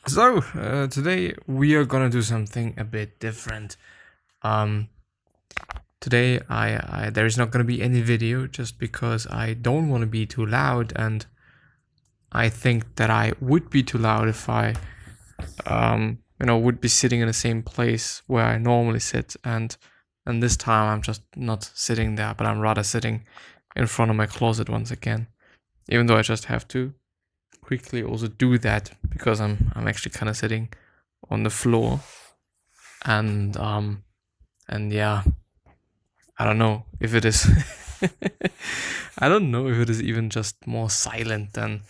So, today we are gonna do something a bit different. Um, Today there is not gonna be any video just because I don't want to be too loud, and I think that I would be too loud if I, would be sitting in the same place where I normally sit, and this time I'm just not sitting there, but I'm rather sitting in front of my closet once again, even though I just have to quickly also do that because I'm actually kind of sitting on the floor, and yeah, I don't know if it is I don't know if it is even just more silent than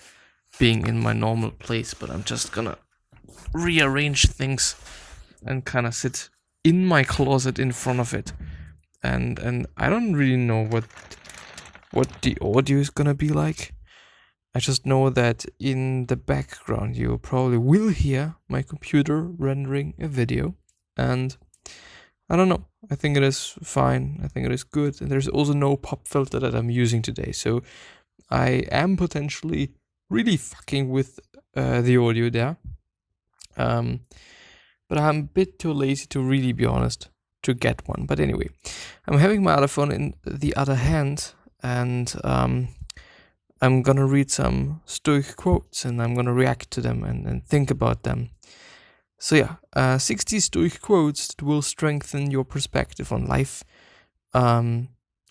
being in my normal place, but I'm just gonna rearrange things and kind of sit in my closet in front of it, and I don't really know what the audio is gonna be like. I just know that in the background you probably will hear my computer rendering a video, and I don't know. I think it is fine. I think it is good. And there's also no pop filter that I'm using today, so I am potentially really fucking with the audio there. But I'm a bit too lazy to really be honest to get one. But anyway, I'm having my other phone in the other hand, and I'm gonna read some Stoic quotes, and I'm gonna react to them and think about them. So yeah, 60 Stoic quotes that will strengthen your perspective on life. From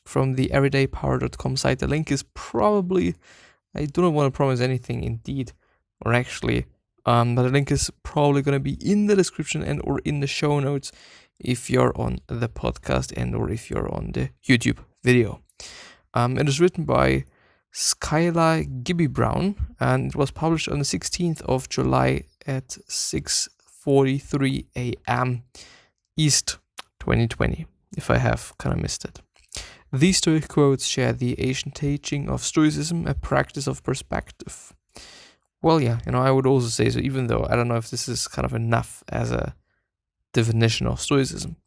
the everydaypower.com site. The link is probably, I do not want to promise anything indeed, or actually, but the link is probably going to be in the description and or in the show notes if you're on the podcast and or if you're on the YouTube video. It is written by Skylar Gibby Brown, and it was published on the 16th of July at 6:43 a.m. East 2020, if I have kind of missed it. These Stoic quotes share the ancient teaching of Stoicism, a practice of perspective. Well, yeah, I would also say so, even though I don't know if this is kind of enough as a definition of Stoicism.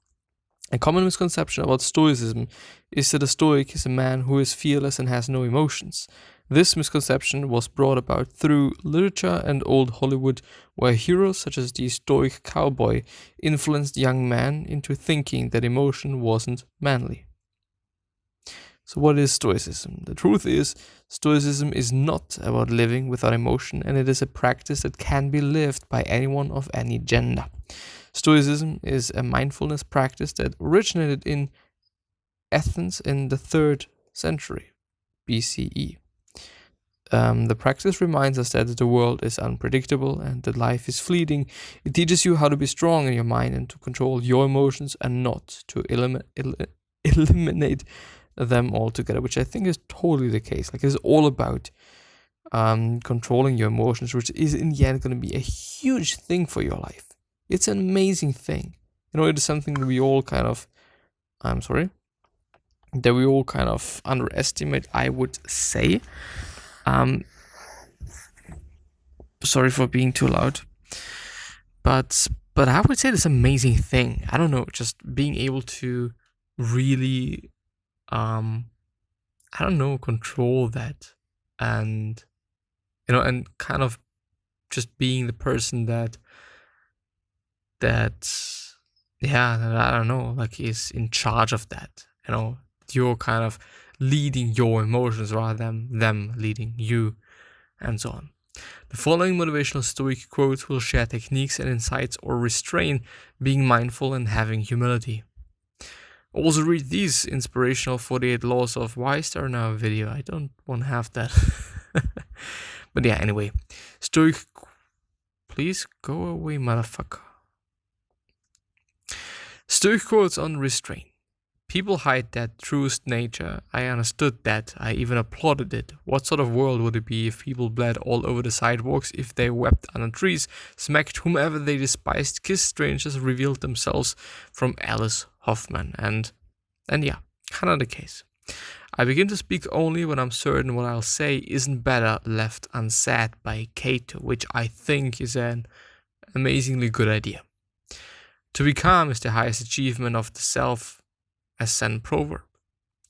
A common misconception about Stoicism is that a Stoic is a man who is fearless and has no emotions. This misconception was brought about through literature and old Hollywood, where heroes such as the Stoic cowboy influenced young men into thinking that emotion wasn't manly. So what is Stoicism? The truth is, Stoicism is not about living without emotion, and it is a practice that can be lived by anyone of any gender. Stoicism is a mindfulness practice that originated in Athens in the 3rd century BCE. The practice reminds us that the world is unpredictable and that life is fleeting. It teaches you how to be strong in your mind and to control your emotions and not to eliminate them altogether, which I think is totally the case. Like, it's all about controlling your emotions, which is in the end going to be a huge thing for your life. It's an amazing thing. It is something that we all kind of, underestimate, I would say. Sorry for being too loud. But I would say this amazing thing. I don't know, just being able to really control that, and and kind of just being the person that I don't know, like, is in charge of that. You're kind of leading your emotions rather than them leading you, and so on. The following motivational Stoic quotes will share techniques and insights or restrain being mindful and having humility. Also read these inspirational 48 laws of why is there now a video? I don't want to have that. But yeah, anyway. Stoic, please go away, motherfucker. Stoic quotes on restraint. People hide their truest nature. I understood that. I even applauded it. What sort of world would it be if people bled all over the sidewalks, if they wept under trees, smacked whomever they despised, kissed strangers, revealed themselves? From Alice Hoffman. And yeah, kind of the case. I begin to speak only when I'm certain what I'll say isn't better left unsaid, by Cato, which I think is an amazingly good idea. To be calm is the highest achievement of the self, a Zen proverb.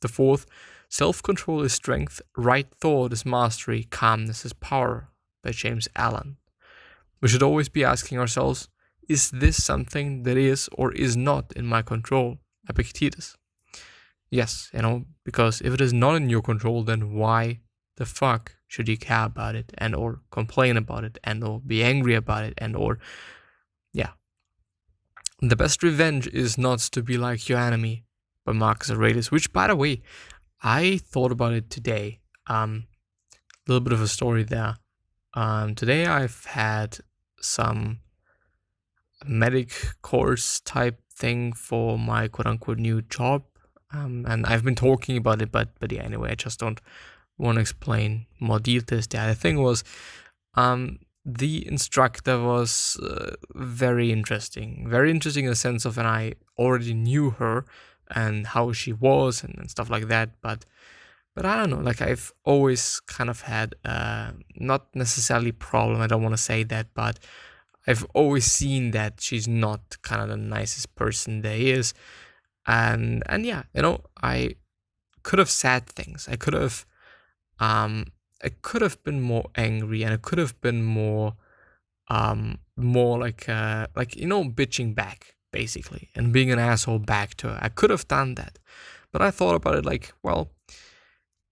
The fourth, self-control is strength, right thought is mastery, calmness is power, by James Allen. We should always be asking ourselves, is this something that is or is not in my control? Epictetus. Yes, because if it is not in your control, then why the fuck should you care about it and or complain about it and or be angry about it and or, yeah. The best revenge is not to be like your enemy, by Marcus Aurelius, which, by the way, I thought about it today. A little bit of a story there. Today I've had some medic course type thing for my quote-unquote new job, and I've been talking about it, but yeah, anyway, I just don't want to explain more details there. The thing was, the instructor was very interesting in the sense of, and I already knew her and how she was and stuff like that, but I don't know, like I've always kind of had not necessarily problem, I don't want to say that, but I've always seen that she's not kind of the nicest person there is, and yeah, I could have said things. I could have been more angry, and I could have been more like bitching back basically, and being an asshole back to her. I could have done that, but I thought about it like, well,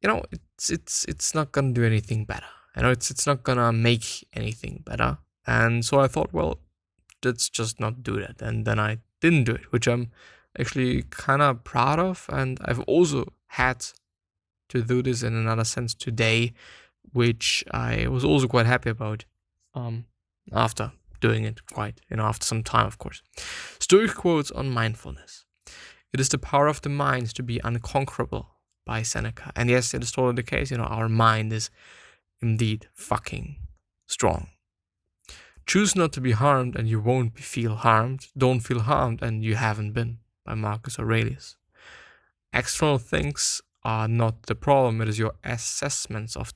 it's not gonna do anything better. It's not gonna make anything better. And so I thought, well, let's just not do that. And then I didn't do it, which I'm actually kind of proud of. And I've also had to do this in another sense today, which I was also quite happy about after doing it after some time, of course. Stoic quotes on mindfulness. It is the power of the mind to be unconquerable, by Seneca. And yes, it is totally the case. Our mind is indeed fucking strong. Choose not to be harmed and you won't feel harmed. Don't feel harmed and you haven't been, by Marcus Aurelius. External things are not the problem. It is your assessments of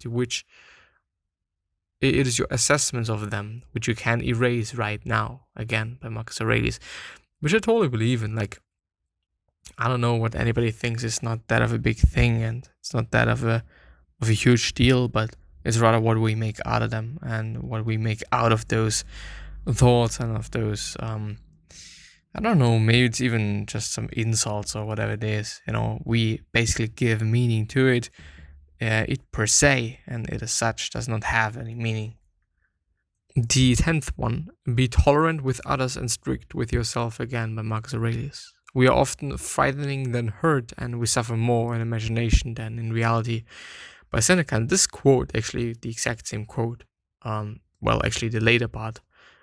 them which you can erase right now. Again, by Marcus Aurelius, which I totally believe in. Like, I don't know what anybody thinks is not that of a big thing, and it's not that of a huge deal, but it's rather what we make out of them and what we make out of those thoughts and of those, I don't know, maybe it's even just some insults or whatever it is. We basically give meaning to it. It per se, and it as such does not have any meaning. The 10th one, be tolerant with others and strict with yourself, again, by Marcus Aurelius. We are often frightening than hurt, and we suffer more in imagination than in reality, by Seneca. And this quote, actually the exact same quote, actually the later part,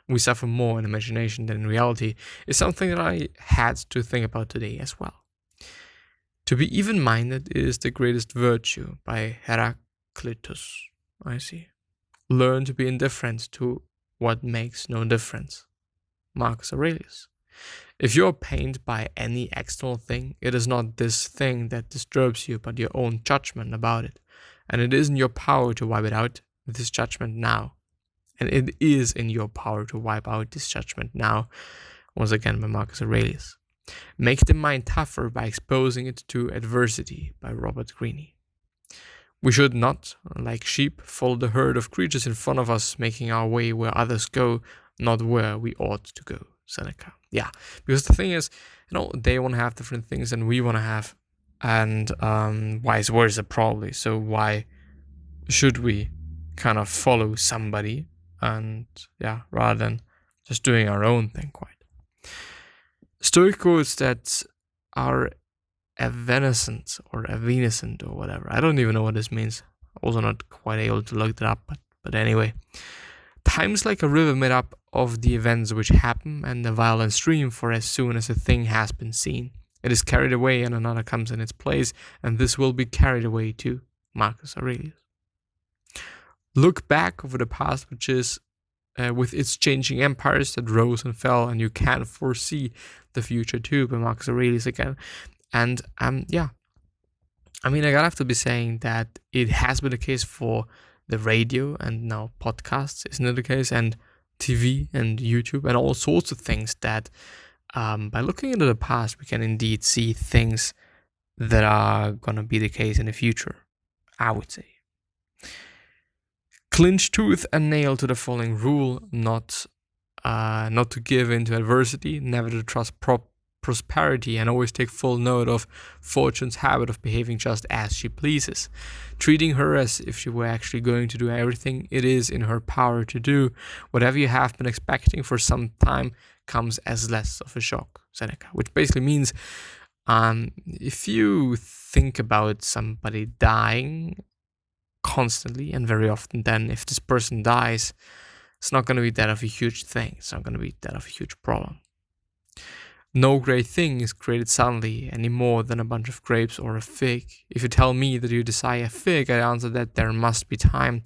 we suffer more in imagination than in reality, is something that I had to think about today as well. To be even-minded is the greatest virtue, by Heraclitus. I see. Learn to be indifferent to what makes no difference, Marcus Aurelius. If you are pained by any external thing, it is not this thing that disturbs you, but your own judgment about it. And it is in your power to wipe it out, this judgment now. And it is in your power to wipe out this judgment now. Once again, by Marcus Aurelius. Make the mind tougher by exposing it to adversity, by Robert Greene. We should not, like sheep, follow the herd of creatures in front of us, making our way where others go, not where we ought to go, Seneca. Yeah, because the thing is, they want to have different things than we want to have, and vice versa probably. So why should we kind of follow somebody, and yeah, rather than just doing our own thing, quite. Stoic quotes that are evanescent or evanescent or whatever. I don't even know what this means. Also not quite able to look that up, but anyway. Time's like a river made up of the events which happen, and a violent stream, for as soon as a thing has been seen, it is carried away and another comes in its place, and this will be carried away too, Marcus Aurelius. Look back over the past, which is with its changing empires that rose and fell, and you can foresee the future too, by Marcus Aurelius again. And yeah, I mean, I gotta have to be saying that it has been the case for the radio and now podcasts, isn't it the case? And TV and YouTube and all sorts of things that by looking into the past, we can indeed see things that are gonna be the case in the future, I would say. clinch tooth and nail to the following rule: not to give in to adversity, never to trust prosperity, and always take full note of fortune's habit of behaving just as she pleases, treating her as if she were actually going to do everything it is in her power to do. Whatever you have been expecting for some time comes as less of a shock. Seneca, which basically means if you think about somebody dying constantly and very often, then if this person dies, it's not going to be that of a huge thing. It's not going to be that of a huge problem. No great thing is created suddenly any more than a bunch of grapes or a fig. If you tell me that you desire a fig, I answer that there must be time.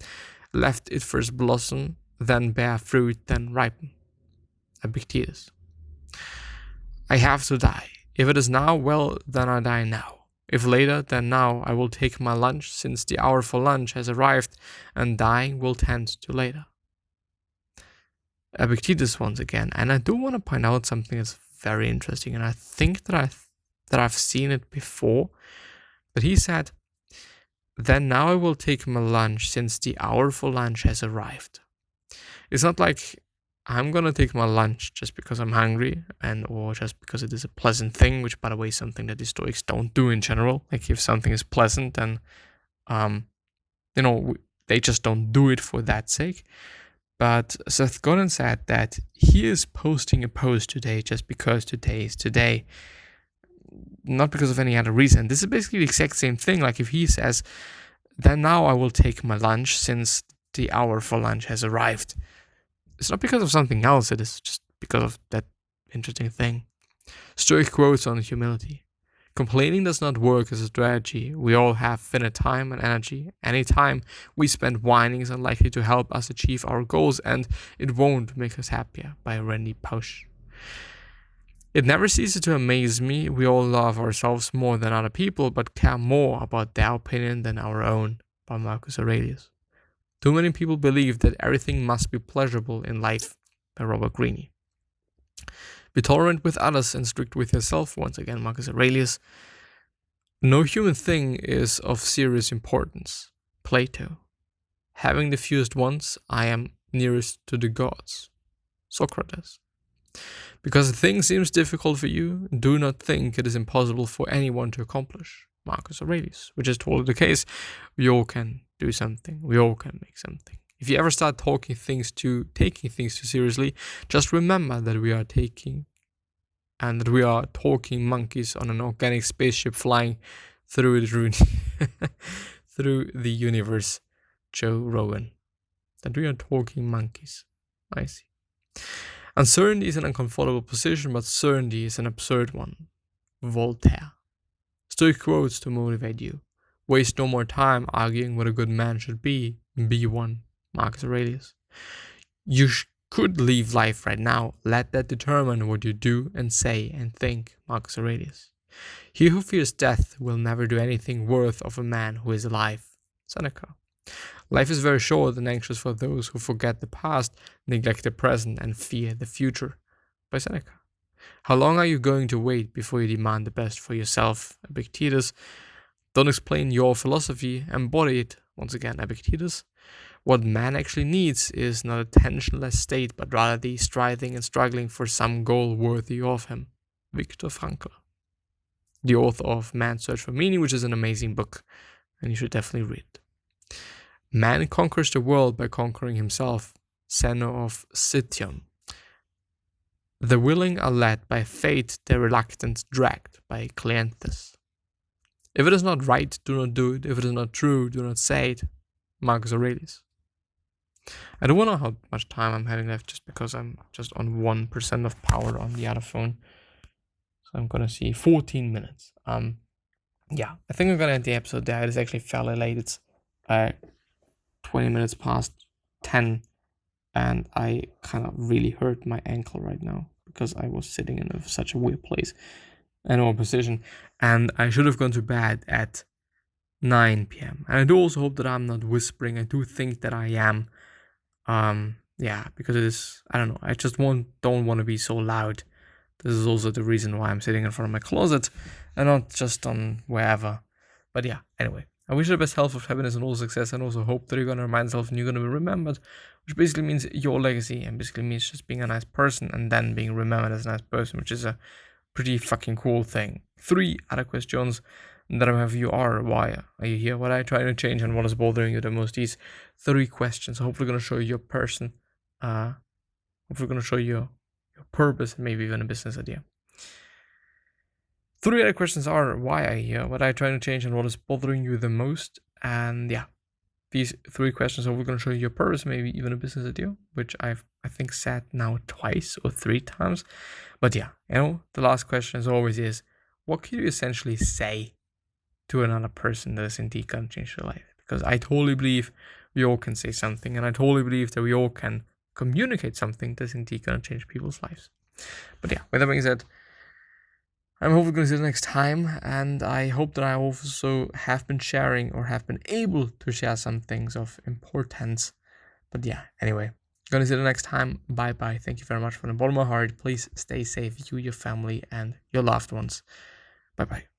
Let it first blossom, then bear fruit, then ripen. Epictetus. I have to die. If it is now, well, then I die now. If later, then now I will take my lunch, since the hour for lunch has arrived, and dying will tend to later. Epictetus once again, and I do want to point out something that's very interesting, and I think that I've seen it before, but he said, then now I will take my lunch, since the hour for lunch has arrived. It's not like I'm gonna take my lunch just because I'm hungry or just because it is a pleasant thing, which by the way is something that the Stoics don't do in general. Like if something is pleasant, then they just don't do it for that sake. But Seth Godin said that he is posting a post today just because today is today, not because of any other reason. This is basically the exact same thing. Like if he says, then now I will take my lunch, since the hour for lunch has arrived. It's not because of something else, it is just because of that interesting thing. Stoic quotes on humility. Complaining does not work as a strategy. We all have finite time and energy. Any time we spend whining is unlikely to help us achieve our goals, and it won't make us happier. By Randy Pausch. It never ceases to amaze me. We all love ourselves more than other people, but care more about their opinion than our own. By Marcus Aurelius. Too many people believe that everything must be pleasurable in life. By Robert Greene. Be tolerant with others and strict with yourself. Once again, Marcus Aurelius. No human thing is of serious importance. Plato. Having the fewest wants, I am nearest to the gods. Socrates. Because a thing seems difficult for you, do not think it is impossible for anyone to accomplish. Marcus Aurelius, which is totally the case. We all can do something. We all can make something. If you ever start taking things too seriously, just remember that we are talking monkeys on an organic spaceship flying through the universe. Joe Rogan. That we are talking monkeys. I see. Uncertainty is an uncomfortable position, but certainty is an absurd one. Voltaire. Stoic quotes to motivate you. Waste no more time arguing what a good man should be. Be one. Marcus Aurelius. You could leave life right now. Let that determine what you do and say and think. Marcus Aurelius. He who fears death will never do anything worth of a man who is alive. Seneca. Life is very short and anxious for those who forget the past, neglect the present, and fear the future. By Seneca. How long are you going to wait before you demand the best for yourself? Epictetus. Don't explain your philosophy, embody it. Once again, Epictetus. What man actually needs is not a tensionless state, but rather the striving and struggling for some goal worthy of him. Viktor Frankl. The author of Man's Search for Meaning, which is an amazing book, and you should definitely read it. Man conquers the world by conquering himself. Zeno of Citium. The willing are led by fate, the reluctant dragged by Cleanthes. If it is not right, do not do it. If it is not true, do not say it. Marcus Aurelius. I don't know how much time I'm having left just because I'm just on 1% of power on the other phone. So I'm gonna see 14 minutes. I think I'm gonna end the episode there. It is actually fairly late. It's 20 minutes past 10, and I kind of really hurt my ankle right now because I was sitting in such a weird place and or position, and I should have gone to bed at 9 p.m. And I do also hope that I'm not whispering. I do think that I am. Because it is, I don't know, I just don't want to be so loud. This is also the reason why I'm sitting in front of my closet and not just on wherever. But yeah, anyway, I wish you the best health of happiness and all success, and also hope that you're going to remind yourself and you're going to be remembered, which basically means your legacy, and basically means just being a nice person and then being remembered as a nice person, which is a pretty fucking cool thing. 3 other questions that I have for you are: why are you here? What are you trying to change? And what is bothering you the most? These 3 questions are hopefully going to show you your person, hopefully going to show you your purpose, and maybe even a business idea. 3 other questions are: why are you here? What are you trying to change? And what is bothering you the most? And yeah, these 3 questions are going to show you your purpose, maybe even a business idea, which I think said now twice or 3 times. But yeah, the last question as always is: what can you essentially say to another person that is indeed going to change their life? Because I totally believe we all can say something, and I totally believe that we all can communicate something that's indeed going to change people's lives. But yeah, with that being said, I'm hopefully going to see you next time, and I hope that I also have been sharing or have been able to share some things of importance. But yeah, anyway, going to see you next time. Bye bye. Thank you very much from the bottom of my heart. Please stay safe, you, your family, and your loved ones. Bye bye.